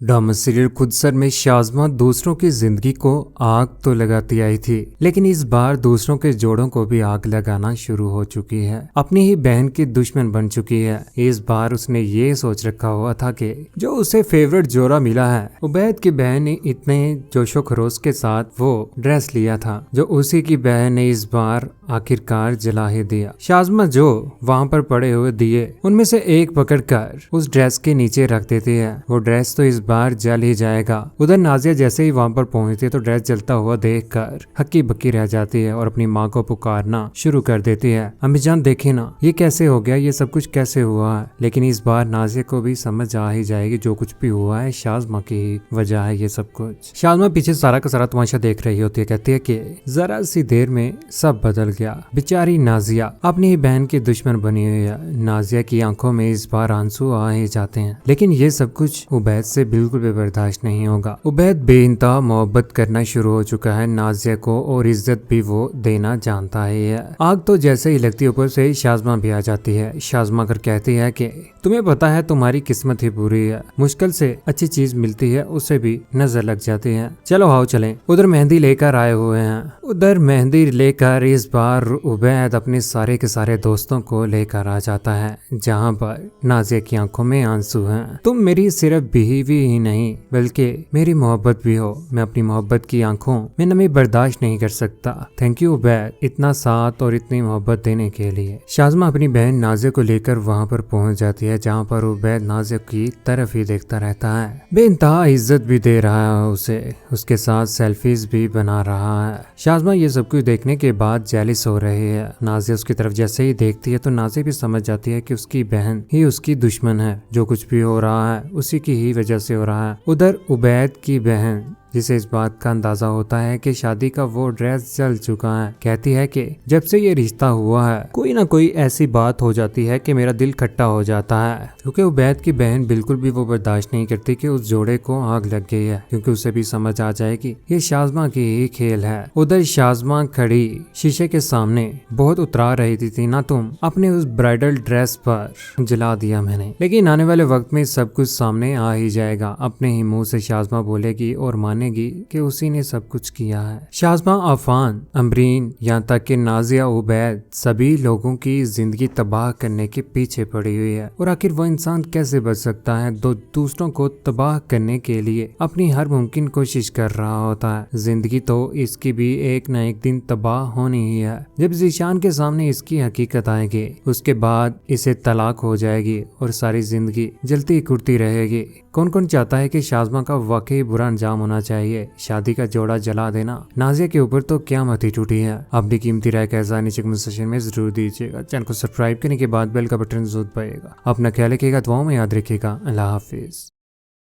Drama serial Khudsar में शाज़मा दूसरों की जिंदगी को आग तो लगाती आई थी, लेकिन इस बार दूसरों के जोड़ों को भी आग लगाना शुरू हो चुकी है। अपनी ही बहन की दुश्मन बन चुकी है। इस बार उसने ये सोच रखा हुआ था कि जो उसे फेवरेट जोड़ा मिला है, उबैद की बहन ने इतने जोशो खरोश के साथ वो ड्रेस लिया था जो उसी की बहन ने इस बार आखिरकार जला ही दिया। शाज़मा जो वहाँ पर पड़े हुए दिए उनमें से एक पकड़कर उस ड्रेस के नीचे रख देती है। वो ड्रेस तो इस बार जल ही जाएगा। उधर नाजिया जैसे ही वहाँ पर पहुंचती है तो ड्रेस जलता हुआ देखकर हक्की बक्की रह जाती है और अपनी माँ को पुकारना शुरू कर देती है। अम्मी जान देखिए ना, ये कैसे हो गया, ये सब कुछ कैसे हुआ है। लेकिन इस बार नाजिया को भी समझ आ ही जाएगी जो कुछ भी हुआ है शाज़मा की ही वजह है ये सब कुछ। शाज़मा पीछे सारा का सारा तमाशा देख रही होती है। कहती है कि जरा सी देर में सब बदल गया। बेचारी नाजिया अपनी ही बहन की दुश्मन बनी हुई है। नाजिया की आंखों में इस बार आंसू आ ही जाते हैं, लेकिन ये सब कुछ उबैद से बिल्कुल भी बर्दाश्त नहीं होगा। उबैद बेइंतहा मोहब्बत करना शुरू हो चुका है नाजिया को और इज्जत भी वो देना जानता है। आग तो जैसे ही लगती है ऊपर से शाज़मा भी आ जाती है। शाज़मा कर कहती है कि तुम्हें पता है तुम्हारी किस्मत ही बुरी है, मुश्किल से अच्छी चीज मिलती है उसे भी नजर लग जाती है। चलो आओ चलें। उधर मेहंदी लेकर आए हुए हैं। उधर मेहंदी लेकर इस बार उबैद अपने सारे के सारे दोस्तों को लेकर आ जाता है, जहाँ पर नाजिया की आंखों में आंसू हैं। तुम मेरी सिर्फ बीवी ही नहीं बल्कि मेरी मोहब्बत भी हो। मैं अपनी मोहब्बत की आंखों में नमी बर्दाश्त नहीं कर सकता। थैंक यू उबैद, इतना साथ और इतनी मोहब्बत देने के लिए। शाज़मा अपनी बहन नाजिया को लेकर वहाँ पर पहुँच जाती है, जहाँ पर उबैद नाजिया की तरफ ही देखता रहता है। बेइंतहा इज्जत भी दे रहा है उसे, उसके साथ सेल्फीज भी बना रहा है। शाज़मा ये सब कुछ देखने के बाद जेलिस हो रही है। नाजिया उसकी तरफ जैसे ही देखती है तो नाजिया भी समझ जाती है कि उसकी बहन ही उसकी दुश्मन है। जो कुछ भी हो रहा है उसी की ही वजह से हो रहा है। उधर उबैद की बहन, जिसे इस बात का अंदाजा होता है कि शादी का वो ड्रेस जल चुका है, कहती है कि जब से ये रिश्ता हुआ है कोई ना कोई ऐसी बात हो जाती है कि मेरा दिल खट्टा हो जाता है। क्योंकि उबैद की बहन बिल्कुल भी वो बर्दाश्त नहीं करती कि उस जोड़े को आग लग गई है, क्योंकि उसे भी समझ आ जाएगी ये शाज़मा की ही खेल है। उधर शाज़मा खड़ी शीशे के सामने बहुत उतरा रही थी ना तुम अपने उस ब्राइडल ड्रेस पर जला दिया मैंने। लेकिन आने वाले वक्त में सब कुछ सामने आ ही जाएगा। अपने ही मुंह से शाज़मा बोलेगी और मानेगी कि उसी ने सब कुछ किया है। शाज़मा, अफान, अमरीन, यहाँ तक कि नाजिया, उबैद सभी लोगों की जिंदगी तबाह करने के पीछे पड़ी हुई है। और आखिर वो इंसान कैसे बच सकता है दो दूसरों को तबाह करने के लिए अपनी हर मुमकिन कोशिश कर रहा होता है। जिंदगी तो इसकी भी एक न एक दिन तबाह होनी ही है। जब ज़ीशान के सामने इसकी हकीकत आएगी उसके बाद इसे तलाक हो जाएगी और सारी जिंदगी जलती कुड़ती रहेगी। कौन कौन चाहता है कि शाज़मा का वाकई बुरा अंजाम होना चाहिए, शादी का जोड़ा जला देना। नाजिया के ऊपर तो क़यामत ही टूटी है। अपनी कीमती राय कैसा नीचे कमेंट सेक्शन में जरूर दीजिएगा। चैनल को सब्सक्राइब करने के बाद बेल का बटन जरूर दबाइएगा। अपना ख्याल रखिएगा, दुआओं में याद रखिएगा। अल्लाह हाफिज।